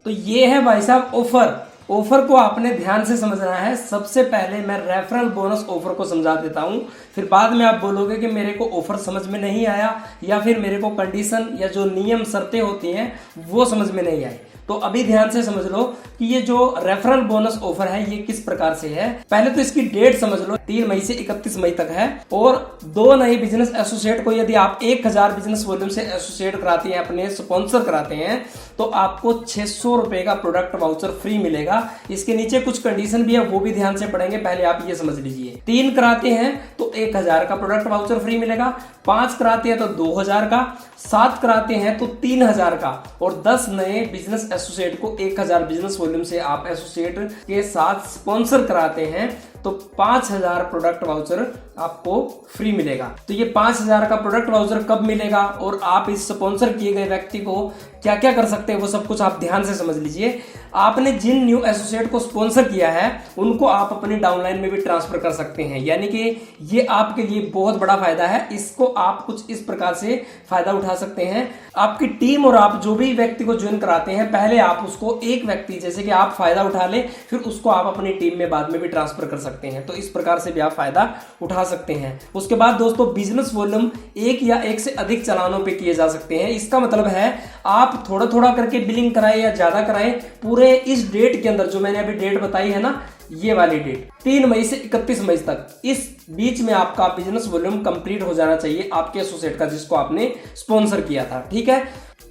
तो ये है भाई साहब ऑफर। ऑफर को आपने ध्यान से समझना है। सबसे पहले मैं रेफरल बोनस ऑफर को समझा देता हूं, फिर बाद में आप बोलोगे कि मेरे को ऑफर समझ में नहीं आया या फिर मेरे को कंडीशन या जो नियम शर्तें होती हैं वो समझ में नहीं आई। तो अभी ध्यान से समझ लो कि ये जो रेफरल बोनस ऑफर है ये किस प्रकार से है। पहले तो इसकी डेट समझ लो, 3 मई से 31 मई तक है। और 2 नए बिजनेस एसोसिएट को यदि आप 1000 बिजनेस वॉल्यूम से एसोसिएट कराते हैं, अपने स्पॉन्सर कराते हैं, तो आपको 600 रुपए का प्रोडक्ट वाउचर फ्री मिलेगा। इसके नीचे कुछ कंडीशन भी है, वो भी ध्यान से पढ़ेंगे, पहले आप ये समझ लीजिए। 3 कराते हैं तो 1000 का प्रोडक्ट वाउचर फ्री मिलेगा, 5 कराते हैं तो 2000 का, 7 कराते हैं तो 3000 का, और 10 नए बिजनेस एसोसिएट को 1000 बिजनेस वॉल्यूम से आप एसोसिएट के साथ स्पॉन्सर कराते हैं तो 5000 प्रोडक्ट वाउचर आपको फ्री मिलेगा। तो ये 5000 का प्रोडक्ट वाउचर कब मिलेगा और आप इस स्पॉन्सर किए गए व्यक्ति को क्या क्या कर सकते हैं वो सब कुछ आप ध्यान से समझ लीजिए। आपने जिन न्यू एसोसिएट को स्पॉन्सर किया है उनको आप अपनी डाउनलाइन में भी ट्रांसफर कर सकते हैं, यानी कि ये आपके लिए बहुत बड़ा फायदा है। इसको आप कुछ इस प्रकार से फायदा उठा सकते हैं। आपकी टीम और आप जो भी व्यक्ति को ज्वाइन कराते हैं, पहले आप उसको एक व्यक्ति जैसे कि आप फायदा उठा ले, फिर उसको आप अपनी टीम में बाद में भी ट्रांसफर कर सकते हैं। तो इस प्रकार से भी आप फायदा उठा सकते हैं। उसके बाद दोस्तों बिजनेस वॉल्यूम 1 या 1 से अधिक चालानों पे किए जा सकते हैं। इसका मतलब है आप थोड़ा थोड़ा करके बिलिंग कराएं या ज्यादा कराएं, पूरे इस डेट के अंदर जो मैंने अभी डेट बताई है ना, ये वाली डेट 3 मई से 31 मई तक, इस बीच में आपका बिजनेस वॉल्यूम कंप्लीट हो जाना चाहिए आपके एसोसिएट का जिसको आपने स्पॉन्सर किया था। ठीक है।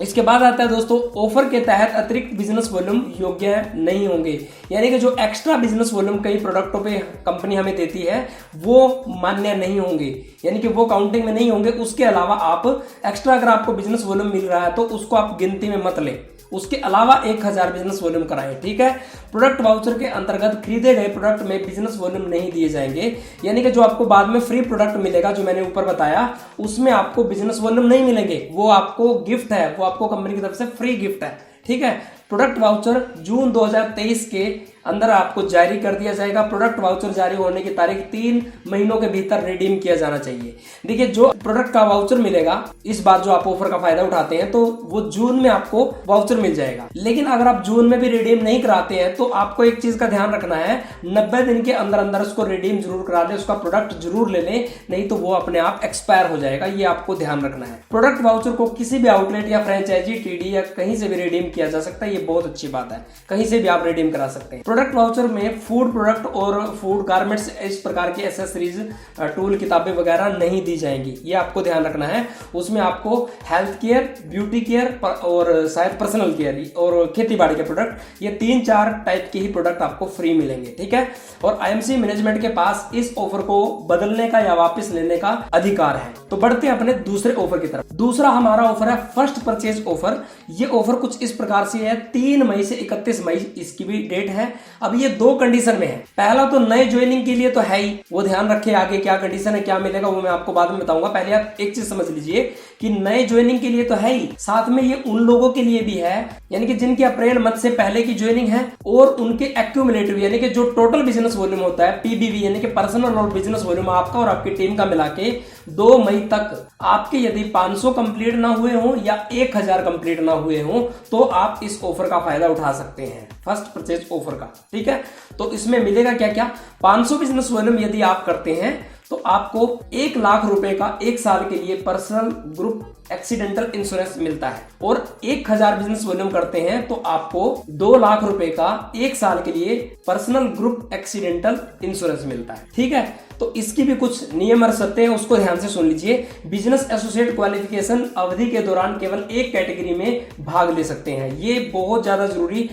इसके बाद आता है दोस्तों ऑफर के तहत अतिरिक्त बिजनेस वॉल्यूम योग्य नहीं होंगे, यानी कि जो एक्स्ट्रा बिजनेस वॉल्यूम कई प्रोडक्टों पे कंपनी हमें देती है वो मान्य नहीं होंगे, यानी कि वो काउंटिंग में नहीं होंगे। उसके अलावा आप एक्स्ट्रा अगर आपको बिजनेस वॉल्यूम मिल रहा है तो उसको आप गिनती में मत लें, उसके अलावा 1000 बिजनेस वॉल्यूम कराएं। ठीक है। प्रोडक्ट वाउचर के अंतर्गत खरीदे गए प्रोडक्ट में बिजनेस वॉल्यूम नहीं दिए जाएंगे, यानी कि जो आपको बाद में फ्री प्रोडक्ट मिलेगा जो मैंने ऊपर बताया उसमें आपको बिजनेस वॉल्यूम नहीं मिलेंगे, वो आपको गिफ्ट है, वो आपको कंपनी की तरफ से फ्री गिफ्ट है। ठीक है। प्रोडक्ट वाउचर जून 2023 के अंदर आपको जारी कर दिया जाएगा। प्रोडक्ट वाउचर जारी होने की तारीख 3 महीनों के भीतर रिडीम किया जाना चाहिए। देखिए जो प्रोडक्ट का वाउचर मिलेगा इस बार जो आप ऑफर का फायदा उठाते हैं तो वो जून में आपको वाउचर मिल जाएगा, लेकिन अगर आप जून में भी रिडीम नहीं कराते हैं तो आपको एक चीज का ध्यान रखना है, 90 दिन के अंदर अंदर उसको रिडीम जरूर करा लें, उसका प्रोडक्ट जरूर ले लें, नहीं तो वो अपने आप एक्सपायर हो जाएगा। ये आपको ध्यान रखना है। प्रोडक्ट वाउचर को किसी भी आउटलेट या फ्रेंचाइजी टीडी या कहीं से भी रिडीम किया जा सकता है, ये बहुत अच्छी बात है, कहीं से भी आप रिडीम करा सकते हैं। प्रोडक्ट वाउचर में फूड प्रोडक्ट और फूड गारमेंट्स इस प्रकार की एसेसरीज, टूल, किताबें वगैरह नहीं दी जाएंगी, ये आपको ध्यान रखना है। उसमें आपको हेल्थ केयर, ब्यूटी केयर और शायद पर्सनल केयर और खेती बाड़ी के प्रोडक्ट, ये 3-4 टाइप के ही प्रोडक्ट आपको फ्री मिलेंगे। ठीक है। और आईएमसी मैनेजमेंट के पास इस ऑफर को बदलने का या वापस लेने का अधिकार है। तो बढ़ते हैं अपने दूसरे ऑफर की तरफ। दूसरा हमारा ऑफर है फर्स्ट परचेज ऑफर। ये ऑफर कुछ इस प्रकार से है, 3 मई से 31 मई इसकी भी डेट है। अब ये 2 कंडीशन में है। पहला तो नए ज्वाइनिंग के लिए तो है ही, वो ध्यान रखे, आगे क्या कंडीशन है क्या मिलेगा वो मैं आपको बाद में बताऊंगा। पहले आप एक चीज समझ लीजिए कि नए ज्वाइनिंग के लिए तो है ही, साथ में ये उन लोगों के लिए भी है, यानी कि जिनकी अप्रैल मत से पहले की ज्वाइनिंग है और उनके एक्यूमुलेटिव यानी कि जो टोटल बिजनेस वॉल्यूम होता है पीबीवी, यानी कि पर्सनल और बिजनेस वॉल्यूम आपका और आपकी टीम का मिला के 2 मई तक आपके यदि 500 कंप्लीट ना हुए हो या 1000 कंप्लीट ना हुए हो तो आप इस ऑफर का फायदा उठा सकते हैं, फर्स्ट परचेज ऑफर का। ठीक है। तो इसमें मिलेगा क्या क्या, 500 बिजनेस वॉल्यूम यदि आप करते हैं तो आपको 1 लाख रुपए का 1 साल के लिए पर्सनल ग्रुप एक्सीडेंटल इंश्योरेंस मिलता है, और 1000 बिजनेस वॉल्यूम करते हैं तो आपको 2 लाख रुपए का 1 साल के लिए पर्सनल ग्रुप एक्सीडेंटल इंश्योरेंस मिलता है। ठीक है। तो इसकी भी कुछ नियम और शर्तें हैं, उसको ध्यान से सुन लीजिए। बिजनेस एसोसिएट क्वालिफिकेशन अवधि के दौरान केवल एक कैटेगरी में भाग ले सकते हैं, ये बहुत ज्यादा जरूरी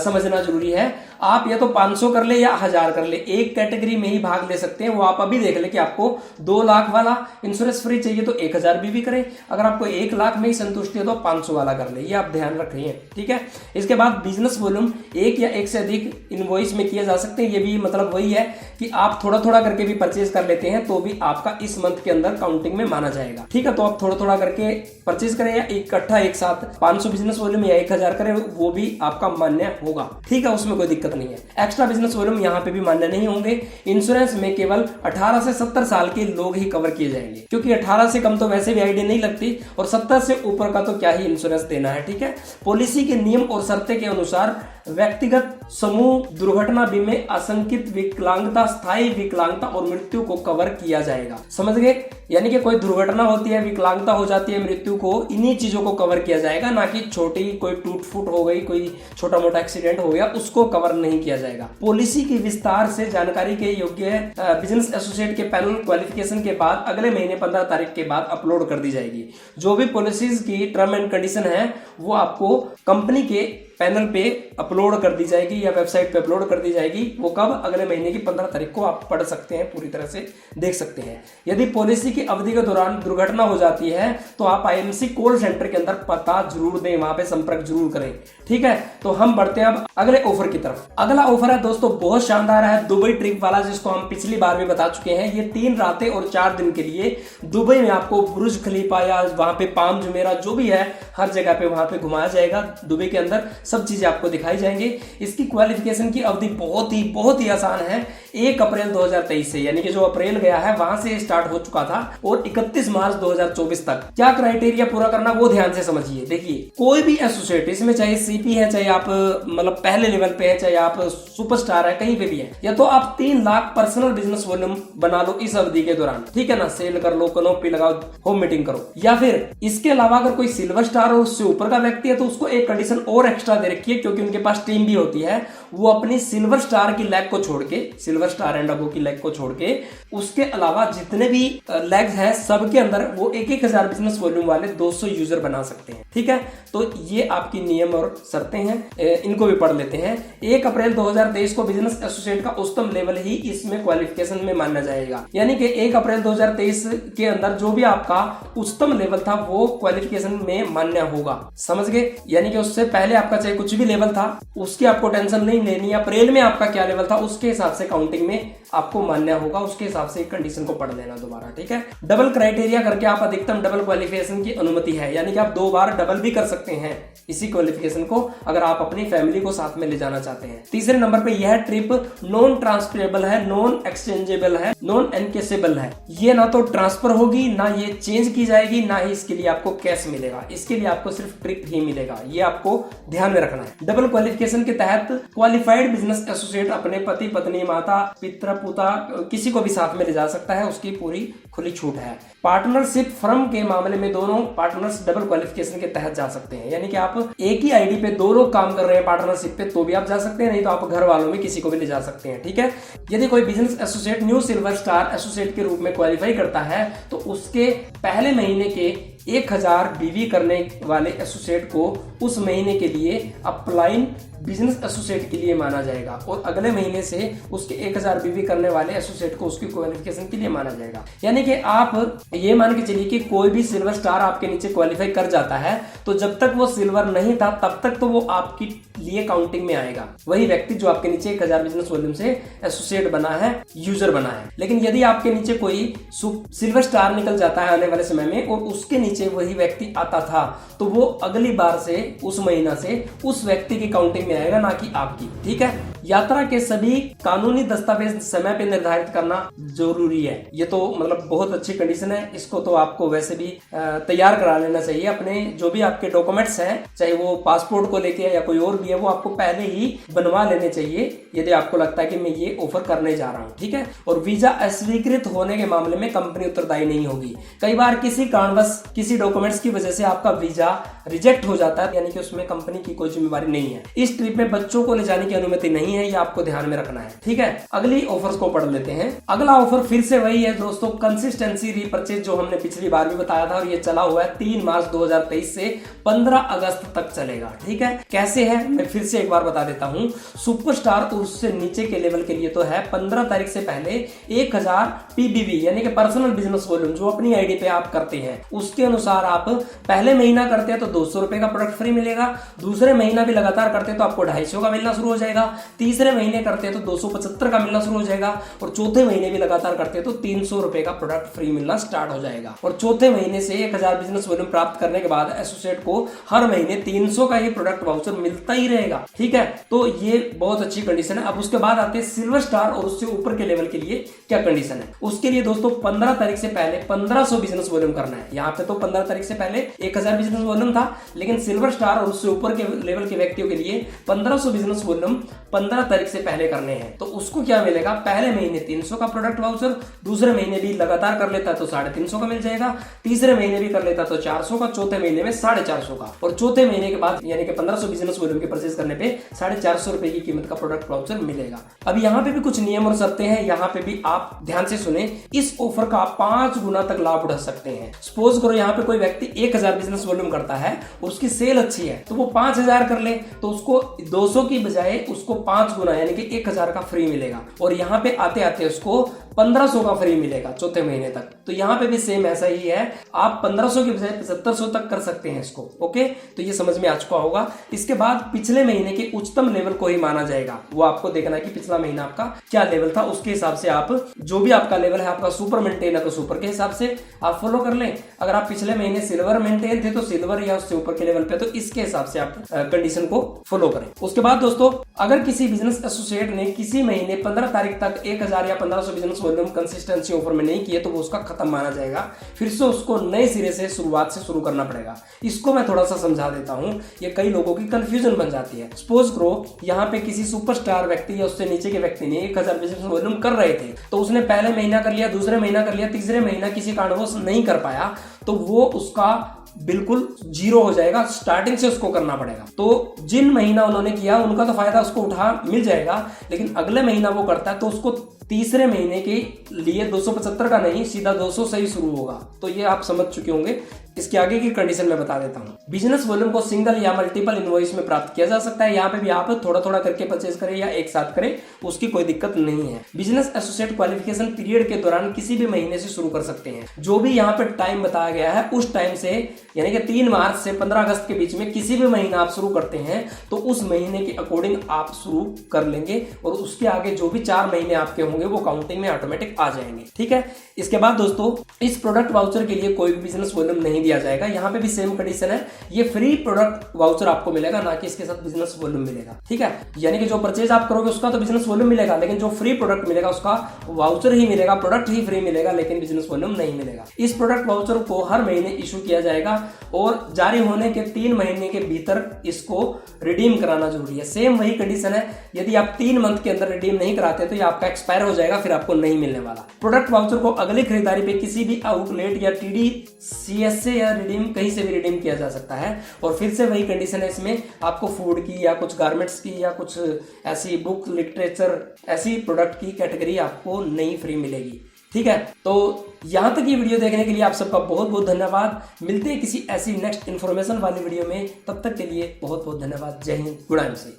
समझना जरूरी है। आप या तो 500 कर ले या 1000 कर ले, एक कैटेगरी में ही भाग ले सकते हैं। वो आप अभी देख ले कि आपको 2 लाख वाला इंश्योरेंस फ्री चाहिए तो 1000 भी करें, अगर आपको 1 लाख में ही संतुष्टि है तो 500 वाला कर ले, ये आप ध्यान रखिए। ठीक है। इसके बाद बिजनेस वॉल्यूम 1 या 1 से अधिक इनवॉइस में किया जा सकते हैं। ये भी मतलब वही है कि आप थोड़ा थोड़ा करके भी परचेज कर लेते हैं तो भी आपका इस मंथ के अंदर काउंटिंग में माना जाएगा। ठीक है, तो आप थोड़ा थोड़ा करके परचेज करें या इकट्ठा एक साथ 500 बिजनेस वॉल्यूम या 1000 करें, वो भी आपका मान्य होगा। ठीक है, उसमें कोई दिक्कत नहीं है। एक्स्ट्रा बिजनेस वॉल्यूम यहाँ पे भी मान्य नहीं होंगे। इंश्योरेंस में केवल 18 से 70 साल के लोग ही कवर किए जाएंगे, क्योंकि 18 से कम तो वैसे भी आईडी नहीं लगती और 70 से ऊपर का तो क्या ही इंश्योरेंस देना है। ठीक है, पॉलिसी के नियम और शर्तें के अनुसार व्यक्तिगत, समूह, दुर्घटना बीमे, आशंकित विकलांगता, स्थायी विकलांगता और मृत्यु को कवर किया जाएगा। समझ गए? यानी कि कोई दुर्घटना होती है, विकलांगता हो जाती है, मृत्यु को, इन्हीं चीजों को कवर किया जाएगा, ना कि छोटी कोई टूट फूट हो गई, कोई छोटा मोटा एक्सीडेंट हो गया, उसको कवर नहीं किया जाएगा। पॉलिसी की विस्तार से जानकारी के योग्य बिजनेस एसोसिएट के पैनल क्वालिफिकेशन के बाद अगले महीने 15 तारीख के बाद अपलोड कर दी जाएगी। जो भी पॉलिसीज की टर्म एंड कंडीशन है वो आपको कंपनी के पैनल पे अपलोड कर दी जाएगी या वेबसाइट पे अपलोड कर दी जाएगी। वो कब? अगले महीने की 15 तारीख को आप पढ़ सकते हैं, पूरी तरह से देख सकते हैं। यदि पॉलिसी की अवधि के दौरान दुर्घटना हो जाती है तो आप आईएमसी कॉल सेंटर के अंदर पता जरूर दें, वहां पे संपर्क जरूर करें। ठीक है, तो हम बढ़ते हैं अब अगले ऑफर की तरफ। अगला ऑफर है दोस्तों बहुत शानदार है, दुबई ट्रिप वाला, जिसको हम पिछली बार भी बता चुके हैं। ये 3 रातें और 4 दिन के लिए दुबई में आपको बुर्ज खलीफा या वहां पे पाम जुमेरा जो भी है हर जगह पे वहां पे घुमाया जाएगा। दुबई के अंदर सब चीजें आपको दिखाई जाएंगी। इसकी क्वालिफिकेशन की अवधि बहुत ही आसान है। 1 अप्रैल 2023 से, यानी कि जो अप्रैल गया है वहां से स्टार्ट हो चुका था और 31 मार्च 2024 तक। क्या क्राइटेरिया पूरा करना वो ध्यान से समझिए। देखिए, कोई भी एसोसिएट, इसमें चाहे सीपी है, चाहे आप मतलब पहले लेवल पे है, चाहे आप सुपरस्टार है, कहीं पे भी है, या तो आप 3 लाख पर्सनल बिजनेस वॉल्यूम बना लो इस अवधि के दौरान। ठीक है ना, सेल कर लो, कनोपी लगाओ, होम मीटिंग करो। या फिर इसके अलावा अगर कोई सिल्वर स्टार और उससे ऊपर का व्यक्ति है तो उसको एक कंडीशन और एक्स्ट्रा दे रखी है, क्योंकि उनके पास टीम भी होती है। वो अपनी सिल्वर स्टार की लेग को छोड़ के, सिल्वर स्टार एंड अबो की लेग को छोड़ के, उसके अलावा जितने भी लेग्स हैं सबके अंदर वो 1,000 बिजनेस वॉल्यूम वाले 200 यूजर बना सकते हैं। ठीक है, तो ये आपकी नियम और शर्तें हैं, इनको भी पढ़ लेते हैं। 1 अप्रैल 2023 को बिजनेस एसोसिएट का उच्चतम लेवल ही इसमें क्वालिफिकेशन में माना जाएगा। यानी कि 1 अप्रैल 2023 के अंदर जो भी आपका उच्चतम लेवल था वो क्वालिफिकेशन में मान्य होगा। समझ गए? यानी कि उससे पहले आपका चाहे कुछ भी लेवल था उसकी आपको टेंशन नहीं लेनी। अप्रैल में आपका क्या लेवल था उसके हिसाब से काउंटिंग में आपको मान्य होगा, उसके हिसाब से कंडीशन को पढ़ लेना दोबारा। ठीक है, डबल क्राइटेरिया करके आप अधिकतम डबल क्वालिफिकेशन की अनुमति है, यानी कि आप 2 बार डबल भी कर सकते हैं इसी क्वालिफिकेशन को, अगर आप अपनी फैमिली को साथ में ले जाना चाहते हैं। तीसरे नंबर पे यह ट्रिप नॉन ट्रांसफरेबल है, नॉन एक्सचेंजेबल है, नॉन एनकेसेबल है। ये ना तो ट्रांसफर होगी, ना ये चेंज की जाएगी, ना ही इसके लिए आपको कैश मिलेगा। इसके लिए आपको सिर्फ ट्रिप ही मिलेगा, ये आपको ध्यान में रखना है। डबल क्वालिफिकेशन के तहत क्वालिफाइड बिजनेस एसोसिएट अपने पति, पत्नी, माता, पिता, पुता किसी को भी साथ में ले जा सकता है, उसकी पूरी खुली छूट है। पार्टनरशिप फर्म के मामले में दोनों पार्टनर्स डबल क्वालिफिकेशन के तहत जा सकते हैं, यानी कि आप एक ही आईडी पे 2 लोग काम कर रहे हैं पार्टनरशिप पे तो भी आप जा सकते हैं, नहीं तो आप घर वालों में किसी को भी ले जा सकते हैं। ठीक है, यदि कोई business associate new silver star associate के रूप में क्वालिफाई करता है तो उसके पहले महीने के 1000 बीवी करने वाले एसोसिएट को उस महीने के लिए अपलाइन बिजनेस एसोसिएट के लिए माना जाएगा और अगले महीने से उसके 1000 बीवी करने वाले एसोसिएट को उसकी क्वालिफिकेशन के लिए माना जाएगा। यानी कि आप ये मान के चलिए कि कोई भी सिल्वर स्टार आपके नीचे क्वालिफाई कर जाता है तो जब तक वो सिल्वर नहीं था तब तक तो वो आपकी लिए काउंटिंग में आएगा, वही व्यक्ति जो आपके नीचे 1000 बिजनेस वॉल्यूम से एसोसिएट बना है, यूजर बना है। लेकिन यदि आपके नीचे कोई सिल्वर स्टार निकल जाता है आने वाले समय में और उसके नीचे वही व्यक्ति आता था तो वो अगली बार से उस महीना से उस व्यक्ति की काउंटिंग में आएगा, ना कि आपकी। ठीक है, यात्रा के सभी कानूनी दस्तावेज समय पे निर्धारित करना जरूरी है। ये तो मतलब बहुत अच्छी कंडीशन है, इसको तो आपको वैसे भी तैयार करा लेना चाहिए। अपने जो भी आपके डॉक्यूमेंट्स हैं, चाहे वो पासपोर्ट को लेके या कोई और भी है, वो आपको पहले ही बनवा लेने चाहिए यदि आपको लगता है कि मैं ये ऑफर करने जा रहा हूँ। ठीक है, और वीजा अस्वीकृत होने के मामले में कंपनी उत्तरदायी नहीं होगी। कई बार किसी कारणवश किसी डॉक्यूमेंट्स की वजह से आपका वीजा रिजेक्ट हो जाता है, यानी कि उसमें कंपनी की कोई जिम्मेवारी नहीं है। इस ट्रिप में बच्चों को ले जाने की अनुमति नहीं है, ये आपको ध्यान में रखना है। ठीक है, अगली ऑफर्स को पढ़ लेते हैं। अगला ऑफर फिर से वही है दोस्तों, कंसिस्टेंसी रीपर्चेज, जो हमने पिछली बार भी बताया था और ये चला हुआ है 3 मार्च 2023 से 15 अगस्त तक चलेगा। ठीक है, कैसे है मैं फिर से एक बार बता देता हूँ। सुपरस्टार और उससे नीचे के लेवल के लिए तो है 15 तारीख से पहले 1000 पीबीवी यानी कि पर्सनल बिजनेस वॉल्यूम जो अपनी आईडी पे आप करते हैं उसके अनुसार आप पहले महीना करते हैं तो 200 रुपए का प्रोडक्ट फ्री मिलेगा, दूसरे महीना भी लगातार करते हैं तो आपको 250 का मिलना शुरू हो जाएगा, तीसरे महीने करते हैं तो 275 का मिलना शुरू हो जाएगा, और चौथे महीने भी लगातार करते हैं तो 300 रुपए का प्रोडक्ट फ्री मिलना स्टार्ट हो जाएगा। और चौथे महीने से 1000 बिजनेस वॉल्यूम प्राप्त करने के बाद एसोसिएट को हर महीने 300 का ये प्रोडक्ट वाउचर मिलता ही रहेगा। ठीक है, तो ये बहुत अच्छी कंडीशन है। अब उसके बाद आते हैं सिल्वर स्टार और उससे ऊपर के लेवल के लिए क्या कंडीशन है। उसके लिए दोस्तों 15 तारीख से पहले 1500 बिजनेस वॉल्यूम करना है। यहाँ पे तो 15 तारीख से पहले 1000 बिजनेस वॉल्यूम था, लेकिन सिल्वर स्टार और उससे ऊपर के लेवल के व्यक्तियों के लिए 1500 बिजनेस वॉल्यूम 15 तारीख से पहले करने हैं। तो उसको क्या मिलेगा, पहले महीने 300 का प्रोडक्ट वाउचर, दूसरे महीने भी लगातार कर लेता तो 350 का मिल जाएगा, तीसरे महीने भी कर लेता तो 400 का, चौथे महीने में 450 का, और चौथे महीने के बाद यानी कि 1500 बिजनेस वॉल्यूम के परचेज करने पे 450 रुपए की कीमत का प्रोडक्ट वाउचर मिलेगा। अब यहाँ पे भी कुछ नियम और शर्तें हैं, यहाँ पे भी आप ध्यान से सुने। इस ऑफर का आप 5 गुना तक लाभ उठा सकते हैं। सपोज करो यहाँ पे कोई व्यक्ति 1000 बिजनेस वॉल्यूम करता है और उसकी सेल अच्छी है तो वो 5000 कर ले, तो उसको 200 की बजाय उसको 5 गुना यानी कि 1000 का फ्री मिलेगा, और यहाँ पे आते आते उसको 1500 का फ्री मिलेगा चौथे महीने तक। तो यहाँ पे भी सेम ऐसा ही है, आप 1500 की बजाय 7500 तक कर सकते हैं इसको। ओके, तो ये समझ में आ चुका होगा। इसके बाद पिछले महीने के उच्चतम लेवल को ही माना जाएगा, वो आपको देखना है कि पिछला महीना आपका क्या लेवल था, उसके हिसाब से आप जो भी आपका लेवल है, आपका सुपर मेंटेन है तो सुपर के हिसाब से आप फॉलो कर लें। अगर आप पिछले महीने सिल्वर मेंटेन थे तो सिल्वर या उससे ऊपर के लेवल पे, तो इसके हिसाब से आप कंडीशन को फॉलो करें। उसके बाद दोस्तों, अगर किसी बिजनेस एसोसिएट ने किसी महीने 15 तारीख तक 1000 या 1500 बिजनेस वॉल्यूम कंसिस्टेंसी ऑफर में नहीं किए तो वो उसका खत्म माना जाएगा, फिर से उसको नए सिरे से शुरुआत से शुरू करना पड़ेगा। इसको मैं थोड़ा सा समझा देता हूं, ये कई लोगों की कंफ्यूजन बन जाती है। सपोज करो यहाँ पे किसी सुपरस्टार व्यक्ति या उससे नीचे के व्यक्ति ने 1000 बिजनेस वॉल्यूम कर रहे थे, तो उसने पहले महीना कर लिया, दूसरे महीना कर लिया, तीसरे महीना किसी कारणवश नहीं कर पाया, तो वो उसका बिल्कुल जीरो हो जाएगा, स्टार्टिंग से उसको करना पड़ेगा। तो जिन महीना उन्होंने किया उनका तो फायदा उसको उठा मिल जाएगा, लेकिन अगले महीना वो करता है तो उसको तीसरे महीने के लिए 275 का नहीं, सीधा 200 से ही शुरू होगा। तो ये आप समझ चुके होंगे। इसके आगे की कंडीशन मैं बता देता हूँ। बिजनेस वॉल्यूम को सिंगल या मल्टीपल इनवॉइस में प्राप्त किया जा सकता है। यहाँ पे भी आप थोड़ा थोड़ा करके परचेज करें या एक साथ करें, उसकी कोई दिक्कत नहीं है। बिजनेस एसोसिएट क्वालिफिकेशन पीरियड के दौरान किसी भी महीने से शुरू कर सकते हैं। जो भी यहाँ पे टाइम बताया गया है उस टाइम से, यानी कि 3 मार्च से 15 अगस्त के बीच में किसी भी महीना आप शुरू करते हैं तो उस महीने के अकॉर्डिंग आप शुरू कर लेंगे, और उसके आगे जो भी 4 महीने आपके होंगे वो काउंटिंग में ऑटोमेटिक आ जाएंगे। ठीक है, इसके बाद दोस्तों, इस प्रोडक्ट वाउचर के लिए कोई भी बिजनेस वॉल्यूम नहीं दिया जाएगा। यहाँ पे भी सेम कंडीशन है, ये फ्री प्रोडक्ट वाउचर आपको मिलेगा, ना कि इसके साथ बिजनेस वॉल्यूम मिलेगा। ठीक है, यानी कि जो परचेज आप करोगे उसका तो बिजनेस वॉल्यूम मिलेगा, लेकिन जो फ्री प्रोडक्ट मिलेगा उसका वाउचर ही मिलेगा, प्रोडक्ट ही फ्री मिलेगा, लेकिन बिजनेस वॉल्यूम नहीं मिलेगा। इस प्रोडक्ट वाउचर को हर महीने इशू किया जाएगा और जारी होने के 3 महीने के भीतर इसको रिडीम कराना जरूरी है। सेम वही कंडीशन है, यदि आप 3 मंथ के अंदर रिडीम नहीं कराते तो ये आपका एक्सपायर हो जाएगा, फिर आपको नहीं मिलने वाला। प्रोडक्ट वाउचर को अगली खरीदारी पे किसी भी आउटलेट या TDCS से या रिडीम कहीं से भी रिडीम किया जा सकता है। और फिर से वही कंडीशन है, इसमें आपको फूड की या कुछ गारमेंट्स की या कुछ ऐसी बुक, लिटरेचर, ऐसी प्रोडक्ट की कैटेगरी आपको नहीं फ्री मिलेगी। ठीक है, तो यहां तक ये वीडियो देखने के लिए आप सबका बहुत बहुत धन्यवाद। मिलते हैं किसी ऐसी नेक्स्ट इन्फॉर्मेशन वाली वीडियो में, तब तक के लिए बहुत बहुत धन्यवाद। जय हिंद, गुड एमसी।